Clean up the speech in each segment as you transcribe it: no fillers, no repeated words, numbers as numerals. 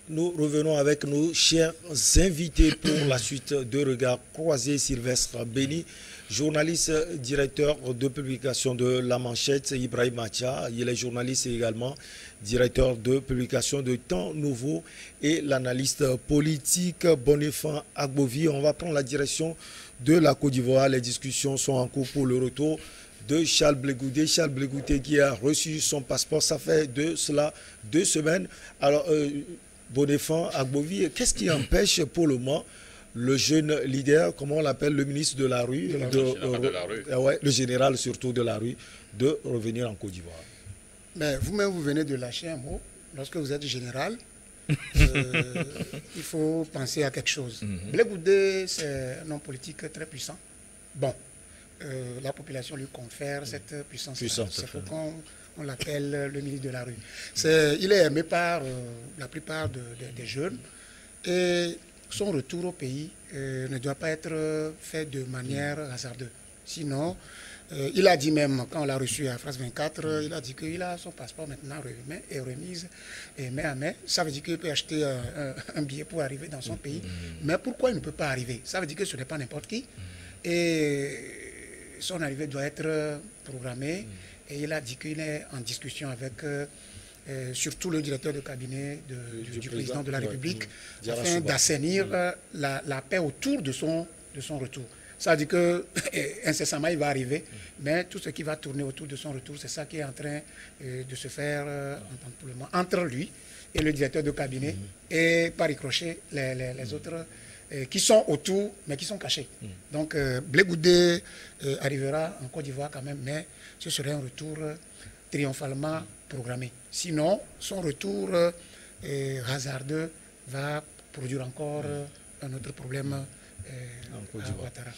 nous revenons avec nos chers invités pour la suite de Regard Croisé. Sylvestre Béni, journaliste, directeur de publication de La Manchette. Ibrahim Macha, il est journaliste et également directeur de publication de Temps Nouveau et l'analyste politique Boniface Agbovi. On va prendre la direction de la Côte d'Ivoire. Les discussions sont en cours pour le retour de Charles Blé Goudé. Charles Blé Goudé qui a reçu son passeport, ça fait de cela 2 semaines. Alors, Boniface Agbovi, qu'est-ce qui empêche pour le moment le jeune leader, comment on l'appelle, le ministre de la rue, le général surtout de la rue, de revenir en Côte d'Ivoire? Mais vous-même, vous venez de lâcher un mot. Lorsque vous êtes général, il faut penser à quelque chose. Blé Goudé, c'est un homme politique très puissant. Bon, la population lui confère cette puissance. C'est pourquoi on l'appelle le ministre de la rue. Il est aimé par la plupart des jeunes. Et son retour au pays ne doit pas être fait de manière hasardeuse. Sinon, il a dit même, quand on l'a reçu à France 24, il a dit qu'il a son passeport maintenant remise main à main. Ça veut dire qu'il peut acheter un billet pour arriver dans son pays. Mais pourquoi il ne peut pas arriver? Ça veut dire que ce n'est pas n'importe qui. Et son arrivée doit être programmée. Et il a dit qu'il est en discussion avec surtout le directeur de cabinet du président de la République afin d'assainir la paix autour de son retour. Ça veut dire que incessamment il va arriver, mais tout ce qui va tourner autour de son retour, c'est ça qui est en train de se faire entre lui et le directeur de cabinet et par ricochet les autres qui sont autour, mais qui sont cachés. Donc Blé Goudé arrivera en Côte d'Ivoire quand même, mais ce serait un retour triomphalement programmé. Sinon, son retour hasardeux va produire encore un autre problème à Ouattara.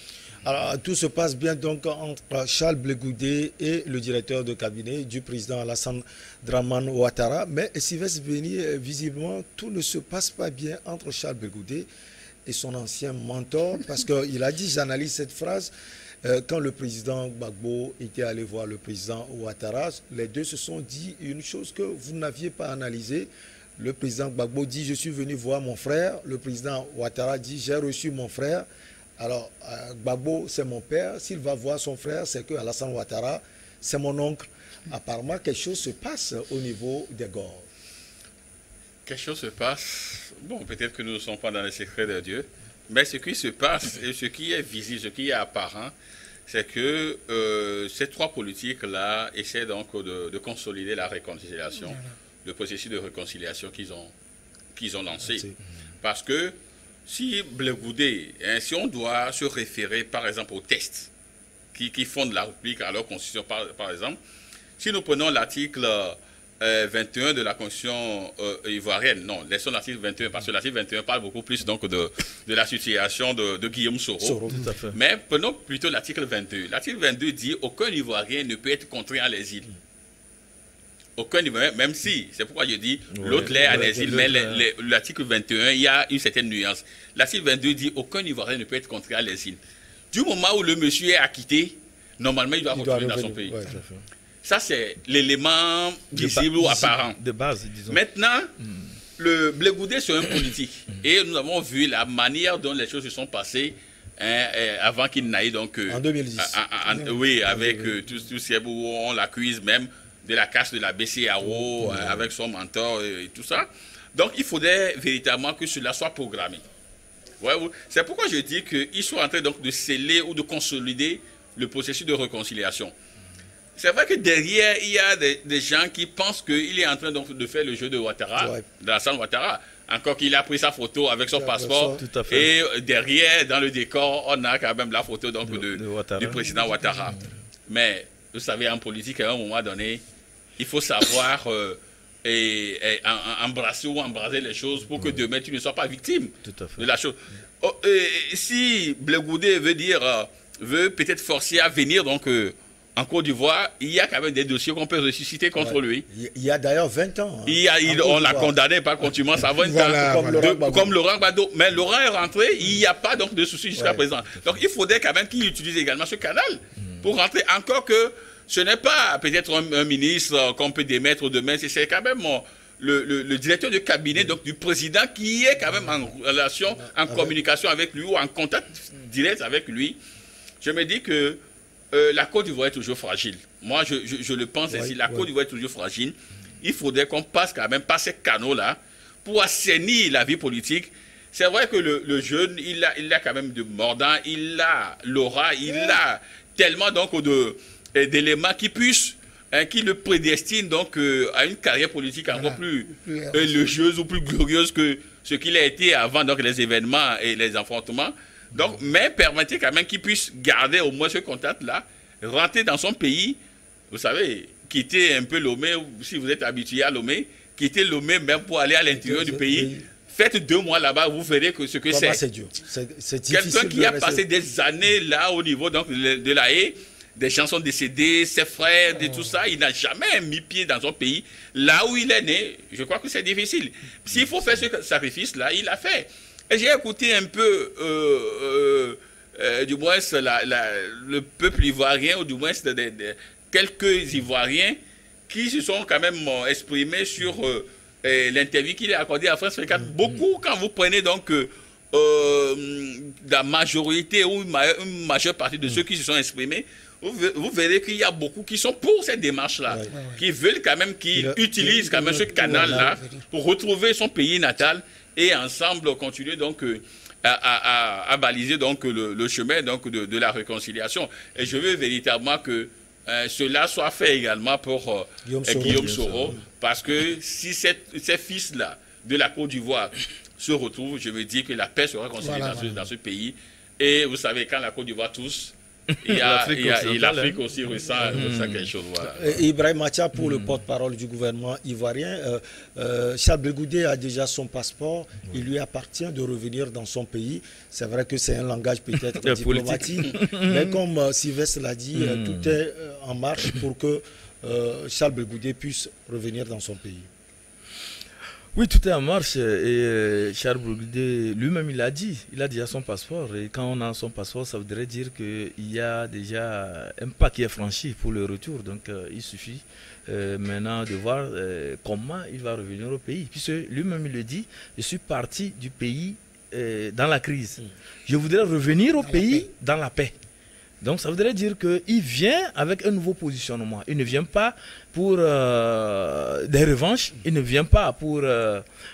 Alors, tout se passe bien donc entre Charles Blé Goudé et le directeur de cabinet du président Alassane Dramane Ouattara. Mais Sylvestre Béni, visiblement, tout ne se passe pas bien entre Charles Blé Goudé et son ancien mentor, parce qu'il a dit, j'analyse cette phrase, quand le président Gbagbo était allé voir le président Ouattara, les deux se sont dit une chose que vous n'aviez pas analysée. Le président Gbagbo dit, je suis venu voir mon frère. Le président Ouattara dit, j'ai reçu mon frère. Alors, Gbagbo, c'est mon père. S'il va voir son frère, c'est que Alassane Ouattara, c'est mon oncle. Apparemment, quelque chose se passe au niveau des Gors. Quelque chose se passe. Bon, peut-être que nous ne sommes pas dans les secrets de Dieu. Mais ce qui se passe et ce qui est visible, ce qui est apparent, c'est que ces trois politiques-là essaient donc de consolider la réconciliation, le processus de réconciliation qu'ils ont lancé. Parce que si Blé Goudé, si on doit se référer par exemple aux textes qui fondent la République à leur constitution, par exemple, si nous prenons l'article 21 de la Constitution ivoirienne. Non, laissons l'article 21, parce que l'article 21 parle beaucoup plus donc, de la situation de Guillaume Soro. Mais prenons plutôt l'article 22. L'article 22 dit « Aucun Ivoirien ne peut être contraint à l'exil ». Aucun Ivoirien, même si, c'est pourquoi je dis, l'autre l'est à l'exil, mais l'article 21, il y a une certaine nuance. L'article 22 dit « Aucun Ivoirien ne peut être contraint à l'exil ». Du moment où le monsieur est acquitté, normalement, il doit retourner dans son pays. Ça, c'est l'élément visible ou apparent. De base, disons. Maintenant, le Blé Goudé, c'est un politique. Et nous avons vu la manière dont les choses se sont passées avant qu'il n'aille donc... en 2010. Oui, avec tout ce où on l'accuse même de la casse de la BCAO avec son mentor et tout ça. Donc, il faudrait véritablement que cela soit programmé. Ouais, c'est pourquoi je dis qu'ils sont en train donc, de sceller ou de consolider le processus de réconciliation. C'est vrai que derrière, il y a des gens qui pensent qu'il est en train donc de faire le jeu de Ouattara, d'Alassane Ouattara. Encore qu'il a pris sa photo avec son passeport. Et derrière, dans le décor, on a quand même la photo donc, du président Ouattara. Mais, vous savez, en politique, à un moment donné, il faut savoir embrasser ou embraser les choses pour que demain, tu ne sois pas victime de la chose. Si Blé Goudé veut peut-être forcer à venir donc... en Côte d'Ivoire, il y a quand même des dossiers qu'on peut ressusciter contre lui. Il y a d'ailleurs 20 ans. On l'a condamné par contumace à 20 ans, comme Laurent Gbagbo. Mais Laurent est rentré, il n'y a pas donc de souci jusqu'à présent. Donc il faudrait quand même qu'il utilise également ce canal pour rentrer. Encore que ce n'est pas peut-être un ministre qu'on peut démettre demain, c'est quand même le directeur de cabinet donc, du président qui est quand même en relation, en communication avec lui ou en contact direct avec lui, je me dis que la Côte d'Ivoire est toujours fragile. Moi, je le pense ainsi. La Côte d'Ivoire est toujours fragile. Il faudrait qu'on passe quand même par ces canaux-là pour assainir la vie politique. C'est vrai que le jeune, il a quand même de mordant, il a l'aura, il a tellement donc d'éléments qui puissent, qui le prédestinent donc à une carrière politique encore plus élogieuse ou plus glorieuse que ce qu'il a été avant donc les événements et les affrontements. Donc, mais permettez quand même qu'il puisse garder au moins ce contact-là, rentrer dans son pays, vous savez, quitter un peu Lomé, si vous êtes habitué à Lomé, quitter Lomé même pour aller à l'intérieur du pays. Faites 2 mois là-bas, vous verrez ce que c'est. C'est dur. Quelqu'un qui a passé des années là au niveau donc, de la haie, des gens sont décédés, ses frères, de tout ça, il n'a jamais mis pied dans son pays. Là où il est né, je crois que c'est difficile. S'il faut faire ce sacrifice-là, il l'a fait. Et j'ai écouté un peu, du moins, le peuple ivoirien, ou du moins quelques Ivoiriens qui se sont quand même exprimés sur l'interview qu'il a accordée à France 24. Beaucoup, quand vous prenez donc la majorité ou une majeure partie de ceux qui se sont exprimés, vous verrez qu'il y a beaucoup qui sont pour cette démarche-là, qui veulent quand même, qui utilisent quand même ce canal-là pour retrouver son pays natal et ensemble continuer donc à baliser donc le chemin donc de la réconciliation. Et je veux véritablement que cela soit fait également pour Guillaume Soro, parce que si ces fils-là de la Côte d'Ivoire se retrouvent, je veux dire que la paix sera consolidée dans ce pays. Et vous savez, quand la Côte d'Ivoire tousse, l'Afrique aussi ressent quelque chose. Voilà. Ibrahim Macha, pour le porte-parole du gouvernement ivoirien, Charles Blegoudé a déjà son passeport. Il lui appartient de revenir dans son pays. C'est vrai que c'est un langage peut-être diplomatique, mais comme Sylvestre l'a dit, tout est en marche pour que Charles Blegoudé puisse revenir dans son pays. Oui, tout est en marche et Charles Blegoudé lui-même il a déjà son passeport et quand on a son passeport ça voudrait dire qu'il y a déjà un pas qui est franchi pour le retour, donc il suffit maintenant de voir comment il va revenir au pays, puisque lui-même il le dit, je suis parti du pays dans la crise, je voudrais revenir au pays dans la paix. Donc ça voudrait dire qu'il vient avec un nouveau positionnement. Il ne vient pas pour des revanches, il ne vient pas pour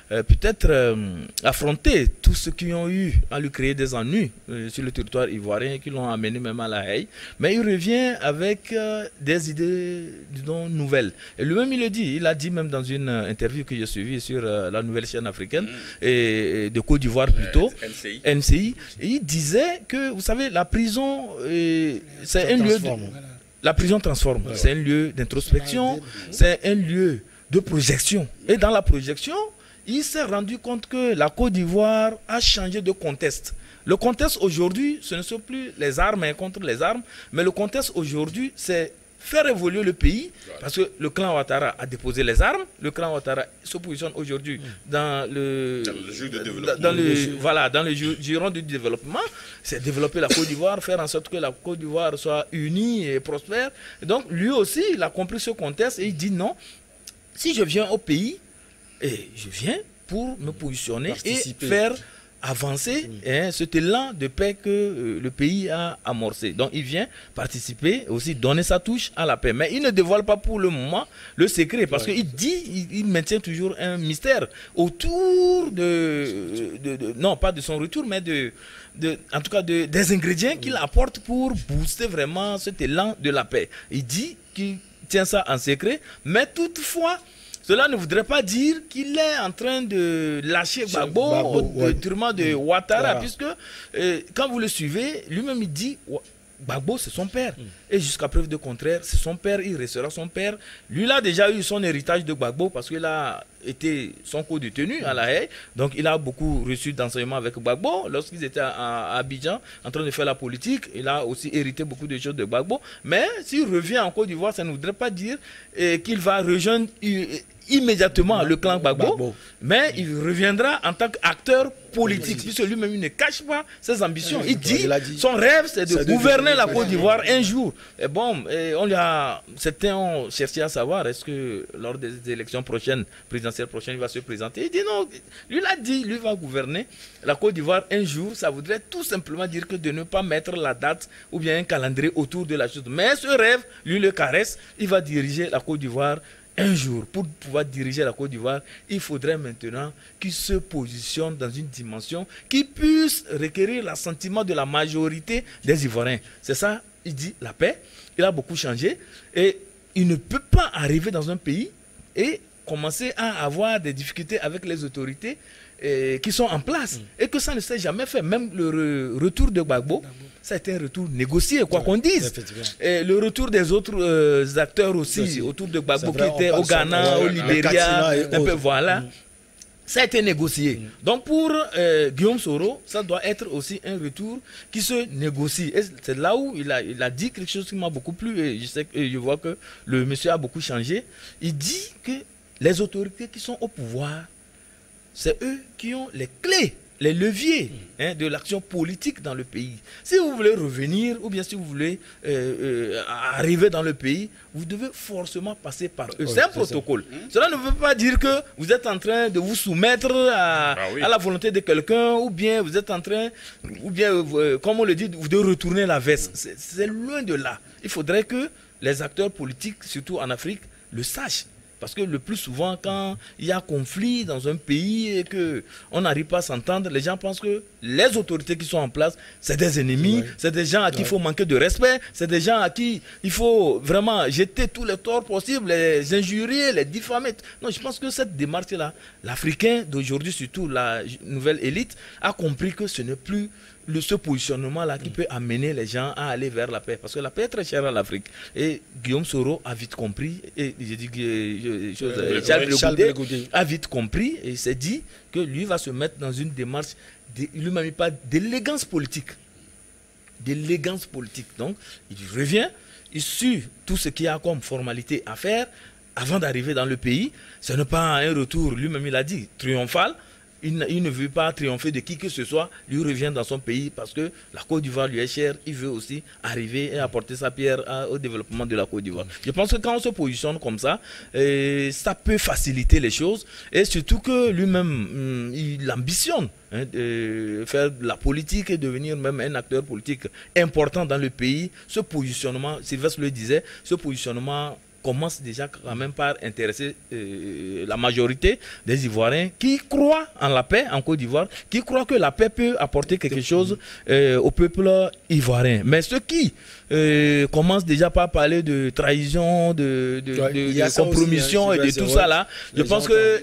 peut-être affronter tous ceux qui ont eu à lui créer des ennuis sur le territoire ivoirien, qui l'ont amené même à La Haye. Mais il revient avec des idées disons, nouvelles. Et lui-même il le dit, il a dit même dans une interview que j'ai suivie sur la nouvelle chaîne africaine, et de Côte d'Ivoire plutôt, NCI, et il disait que, vous savez, la prison... c'est un lieu la prison transforme, c'est un lieu d'introspection, c'est un lieu de projection. Et dans la projection, il s'est rendu compte que la Côte d'Ivoire a changé de contexte. Le contexte aujourd'hui, ce ne sont plus les armes contre les armes, mais le contexte aujourd'hui, c'est faire évoluer le pays, parce que le clan Ouattara a déposé les armes, le clan Ouattara se positionne aujourd'hui dans le giron du développement, c'est développer la Côte d'Ivoire, faire en sorte que la Côte d'Ivoire soit unie et prospère. Et donc lui aussi, il a compris ce contexte et il dit non, si je viens au pays, et je viens pour me positionner et faire avancer cet élan de paix que le pays a amorcé. Donc il vient participer, aussi donner sa touche à la paix. Mais il ne dévoile pas pour le moment le secret, parce qu'il dit, il maintient toujours un mystère autour non pas de son retour, mais en tout cas des ingrédients qu'il apporte pour booster vraiment cet élan de la paix. Il dit qu'il tient ça en secret, mais toutefois, cela ne voudrait pas dire qu'il est en train de lâcher Gbagbo au détriment de Ouattara, puisque quand vous le suivez, lui-même il dit Gbagbo c'est son père. Et jusqu'à preuve de contraire, c'est son père, il restera son père. Lui, il a déjà eu son héritage de Gbagbo parce qu'il a été son co-détenu à La Haye. Donc il a beaucoup reçu d'enseignements avec Gbagbo. Lorsqu'ils étaient à Abidjan en train de faire la politique, il a aussi hérité beaucoup de choses de Gbagbo. Mais s'il revient en Côte d'Ivoire, ça ne voudrait pas dire qu'il va rejoindre immédiatement le clan Gbagbo, mais il reviendra en tant qu'acteur politique, puisque lui-même il ne cache pas ses ambitions. Il dit son rêve c'est de gouverner la Côte d'Ivoire un jour. Et bon, certains ont cherché à savoir est-ce que lors des élections prochaines présidentielles présidentielle prochaine, il va se présenter. Il dit non, lui l'a dit, lui va gouverner la Côte d'Ivoire un jour. Ça voudrait tout simplement dire que de ne pas mettre la date ou bien un calendrier autour de la chose. Mais ce rêve, lui le caresse, il va diriger la Côte d'Ivoire un jour. Pour pouvoir diriger la Côte d'Ivoire, il faudrait maintenant qu'il se positionne dans une dimension qui puisse requérir l'assentiment de la majorité des Ivoiriens. C'est ça, il dit, la paix. Il a beaucoup changé et il ne peut pas arriver dans un pays et commencer à avoir des difficultés avec les autorités qui sont en place et que ça ne s'est jamais fait. Même le retour de Gbagbo, ça a été un retour négocié, quoi qu'on dise. Et le retour des autres acteurs aussi, autour de Gbagbo qui étaient au Ghana, au Libéria, un peu voilà. Ça a été négocié. Donc pour Guillaume Soro, ça doit être aussi un retour qui se négocie. Et c'est là où il a dit quelque chose qui m'a beaucoup plu. Et je vois que le monsieur a beaucoup changé. Il dit que les autorités qui sont au pouvoir, c'est eux qui ont les clés, les leviers de l'action politique dans le pays. Si vous voulez revenir ou bien si vous voulez arriver dans le pays, vous devez forcément passer par eux. C'est un protocole. Cela ne veut pas dire que vous êtes en train de vous soumettre à la volonté de quelqu'un ou bien vous êtes en train, ou bien, comme on le dit, de retourner la veste. C'est loin de là. Il faudrait que les acteurs politiques, surtout en Afrique, le sachent. Parce que le plus souvent, quand il y a conflit dans un pays et qu'on n'arrive pas à s'entendre, les gens pensent que les autorités qui sont en place, c'est des ennemis, c'est des gens à qui il faut manquer de respect, c'est des gens à qui il faut vraiment jeter tous les torts possibles, les injurier, les diffamer. Non, je pense que cette démarche-là, l'Africain d'aujourd'hui, surtout la nouvelle élite, a compris que ce n'est plus ce positionnement-là qui peut amener les gens à aller vers la paix. Parce que la paix est très chère à l'Afrique. Et Guillaume Soro a vite compris, et j'ai dit que Charles Blé Goudé a vite compris, et il s'est dit que lui va se mettre dans une démarche, il ne m'a mis pas d'élégance politique. D'élégance politique. Donc, il revient, il suit tout ce qu'il y a comme formalité à faire avant d'arriver dans le pays. Ce n'est pas un retour, lui-même il a dit, triomphal. Il ne veut pas triompher de qui que ce soit, lui revient dans son pays parce que la Côte d'Ivoire lui est chère, il veut aussi arriver et apporter sa pierre au développement de la Côte d'Ivoire. Je pense que quand on se positionne comme ça, ça peut faciliter les choses et surtout que lui-même, il ambitionne de faire de la politique et devenir même un acteur politique important dans le pays. Ce positionnement, Sylvestre le disait, ce positionnement commence déjà quand même par intéresser la majorité des Ivoiriens qui croient en la paix en Côte d'Ivoire, qui croient que la paix peut apporter quelque chose au peuple ivoirien. Mais ceux qui commencent déjà par parler de trahison, de compromission aussi, et de tout ça là, je pense que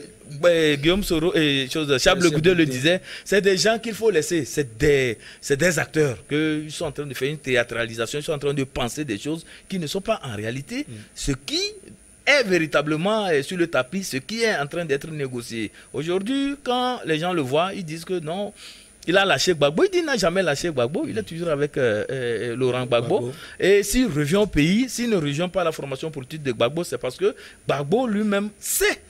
Guillaume Soro et Charles Blé Goudé le disait, c'est des gens qu'il faut laisser, c'est des acteurs qu'ils sont en train de faire une théâtralisation, ils sont en train de penser des choses qui ne sont pas en réalité ce qui est véritablement sur le tapis, ce qui est en train d'être négocié. Aujourd'hui, quand les gens le voient, ils disent que non, il a lâché Gbagbo. Il dit qu'il n'a jamais lâché Gbagbo. Il est toujours avec Laurent Gbagbo. Et s'il revient au pays, s'il ne rejoint pas la formation politique de Gbagbo, c'est parce que Gbagbo lui-même sait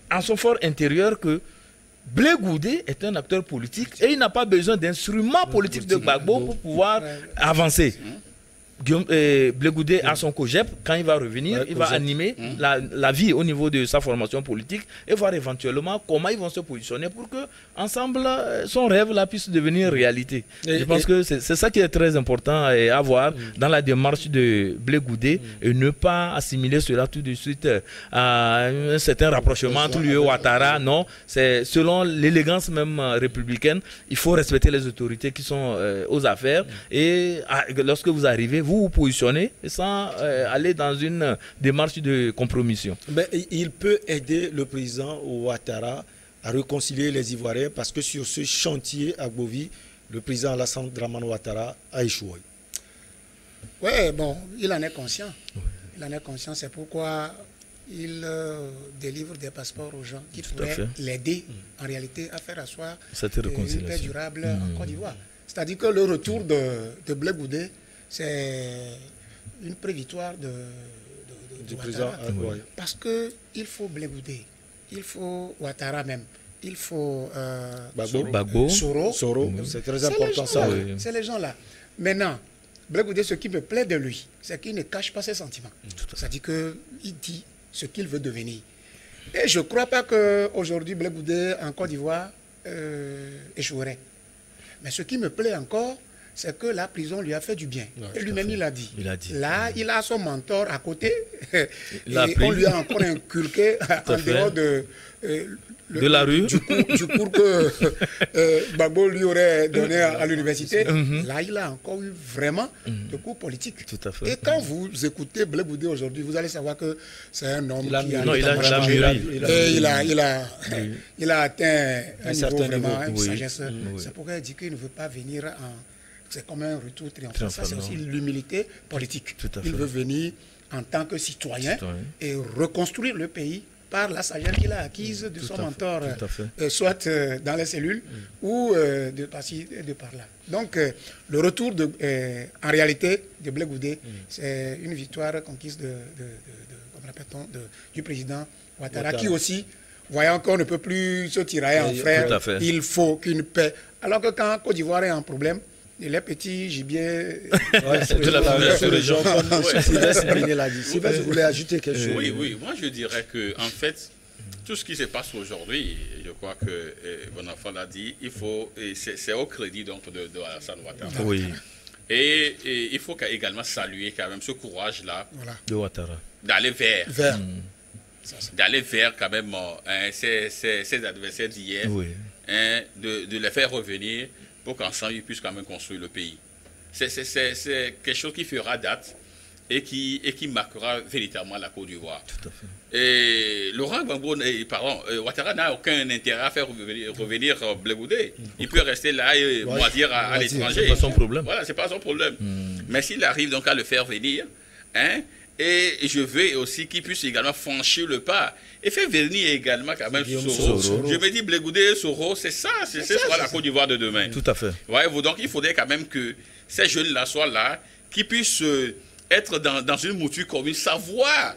en son fort intérieur que Blé Goudé est un acteur politique et il n'a pas besoin d'instruments politiques de Gbagbo pour pouvoir avancer. Blé Goudé a son COGEP, quand il va revenir, il va animer la vie au niveau de sa formation politique et voir éventuellement comment ils vont se positionner pour que ensemble son rêve là puisse devenir réalité. Je pense que c'est ça qui est très important à voir dans la démarche de Blé Goudé et ne pas assimiler cela tout de suite à un certain rapprochement entre lui et Ouattara. Non, c'est selon l'élégance même républicaine, il faut respecter les autorités qui sont aux affaires et lorsque vous arrivez, vous positionnez sans aller dans une démarche de compromission. Mais il peut aider le président Ouattara à réconcilier les Ivoiriens parce que sur ce chantier à Bovi, le président Alassane Dramane Ouattara a échoué. Oui, bon, il en est conscient. Il en est conscient, c'est pourquoi il délivre des passeports aux gens qui pourraient l'aider en réalité à faire asseoir une paix durable en Côte d'Ivoire. C'est-à-dire que le retour de Blé Goudé, c'est une prévitoire du président. Parce qu'il faut Blé Goudé, il faut Ouattara même, il faut Gbagbo, Soro. C'est très important ça. C'est les gens-là. Maintenant, Blé Goudé, ce qui me plaît de lui, c'est qu'il ne cache pas ses sentiments. C'est-à-dire qu'il dit ce qu'il veut devenir. Et je ne crois pas qu'aujourd'hui, Blé Goudé, en Côte d'Ivoire, échouerait. Mais ce qui me plaît encore, c'est que la prison lui a fait du bien. Ouais, et lui-même, il a dit. Là, il a son mentor à côté. Et on lui a encore inculqué en dehors de la rue. Du cours que Gbagbo lui aurait donné à l'université. Là, il a encore eu vraiment de cours politiques. Tout à fait. Et quand vous écoutez Blé Goudé aujourd'hui, vous allez savoir que c'est un homme qui a atteint un niveau vraiment, une sagesse. C'est pourquoi il dit qu'il ne veut pas venir en... C'est comme un retour triomphal. Ça, c'est aussi l'humilité politique. Il veut venir en tant que citoyen et reconstruire le pays par la sagesse qu'il a acquise de son mentor, soit dans les cellules ou de par-ci et de par-là. Donc, le retour, en réalité, de Blé Goudé, c'est une victoire conquise du président Ouattara, qui aussi, voyant qu'on ne peut plus se tirailler en frères, il faut qu'une paix. Alors que quand Côte d'Ivoire est en problème, et les petits gibiers de la sous-région, comme Sylvestre Béni l'a dit. Sylvestre, vous voulez ajouter quelque chose? Oui, moi je dirais que, en fait, tout ce qui se passe aujourd'hui, je crois que mon enfant l'a dit, il faut, c'est au crédit donc de Alassane Ouattara. Oui. Et il faut également saluer quand même ce courage-là de Ouattara. D'aller vers quand même ses adversaires d'hier, de les faire revenir pour qu'ensemble ils puissent quand même construire le pays. C'est quelque chose qui fera date et qui marquera véritablement la Côte d'Ivoire. Tout à fait. Et Laurent Gbagbo, Ouattara n'a aucun intérêt à faire revenir Blé Goudé. Il peut rester là et moisir à l'étranger. C'est pas son problème. Voilà, c'est pas son problème. Mais s'il arrive donc à le faire venir, et je veux aussi qu'il puisse également franchir le pas et faire venir également quand même Soro. Je me dis, Blé Goudé, Soro, c'est ça, c'est la Côte d'Ivoire de demain. Tout à fait. Voyez-vous, donc il faudrait quand même que ces jeunes-là soient là, qui puissent être dans une mouture commune, savoir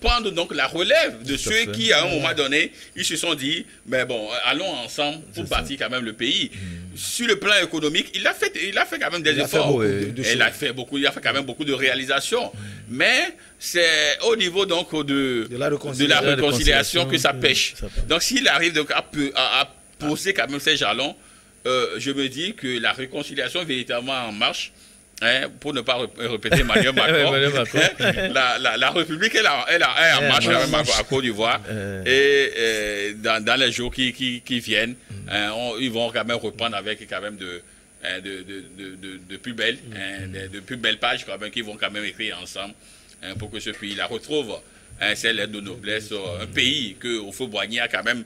prendre donc la relève de ceux qui, à un moment donné, ils se sont dit, mais bon, allons ensemble pour bâtir quand même le pays. Sur le plan économique, il a fait quand même des efforts. Il a fait quand même beaucoup de réalisations. Mais c'est au niveau donc de la réconciliation que ça pêche. Donc s'il arrive donc à poser quand même ces jalons, je me dis que la réconciliation véritablement en marche. Pour ne pas répéter Emmanuel Macron, la République est en marche à Côte d'Ivoire et dans les jours qui viennent, ils vont quand même reprendre avec quand même de plus belles pages quand même, qui vont quand même écrire ensemble pour que ce pays-là retrouve c'est l'aide de noblesse, un pays que Houphouët-Boigny a quand même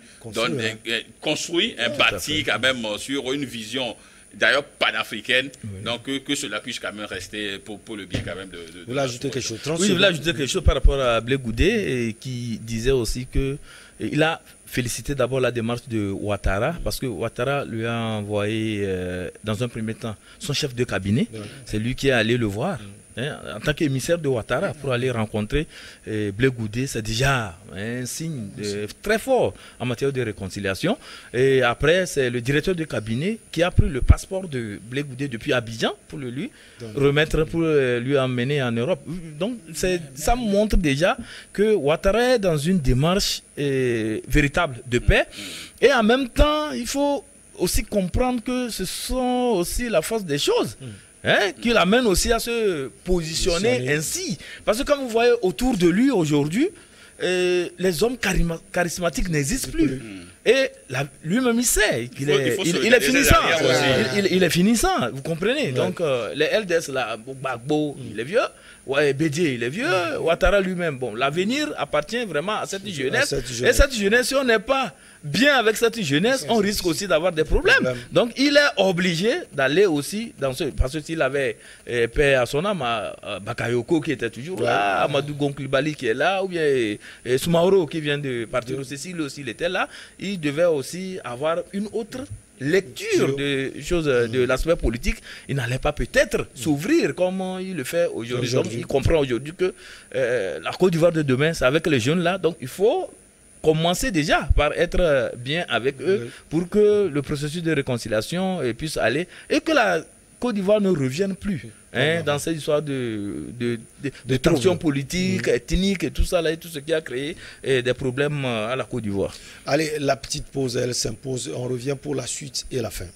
construit, bâti quand même sur une vision d'ailleurs panafricaine, donc que cela puisse quand même rester pour le bien quand même de vous voulez ajouter quelque chose? Oui, je voulais ajouter quelque chose par rapport à Blé Goudé, qui disait aussi que il a félicité d'abord la démarche de Ouattara, parce que Ouattara lui a envoyé dans un premier temps son chef de cabinet, c'est lui qui est allé le voir. En tant qu'émissaire de Ouattara, pour aller rencontrer Blé Goudé, c'est déjà un signe très fort en matière de réconciliation. Et après, c'est le directeur de cabinet qui a pris le passeport de Blé Goudé depuis Abidjan pour le lui remettre, pour lui emmener en Europe. Donc, ça montre déjà que Ouattara est dans une démarche véritable de paix. Et en même temps, il faut aussi comprendre que ce sont aussi la force des choses. Qui l'amène aussi à se positionner ainsi. Parce que comme vous voyez autour de lui aujourd'hui, les hommes charismatiques n'existent plus. Et lui-même il sait qu'il est finissant. Il est finissant, vous comprenez. Donc les LDS, là, Gbagbo, il est vieux. Bédié, il est vieux. Ouattara lui-même. Bon, l'avenir appartient vraiment à cette jeunesse. Et cette jeunesse, si on n'est pas bien avec cette jeunesse, on risque aussi d'avoir des problèmes. Donc il est obligé d'aller aussi dans ce... Parce que s'il avait paix à son âme, Bakayoko qui était toujours là, Amadou Gonklibali qui est là, ou bien Soumaoro qui vient de partir au Cécile aussi, il était là, il devait aussi avoir une autre lecture de choses de l'aspect politique. Il n'allait pas peut-être s'ouvrir comme il le fait aujourd'hui. Donc il comprend aujourd'hui que la Côte d'Ivoire de demain, c'est avec les jeunes là. Donc il faut commencer déjà par être bien avec eux pour que le processus de réconciliation puisse aller et que Côte d'Ivoire ne revienne plus dans cette histoire de tensions politiques, ethniques et tout ça, là, et tout ce qui a créé des problèmes à la Côte d'Ivoire. Allez, la petite pause, elle s'impose. On revient pour la suite et la fin.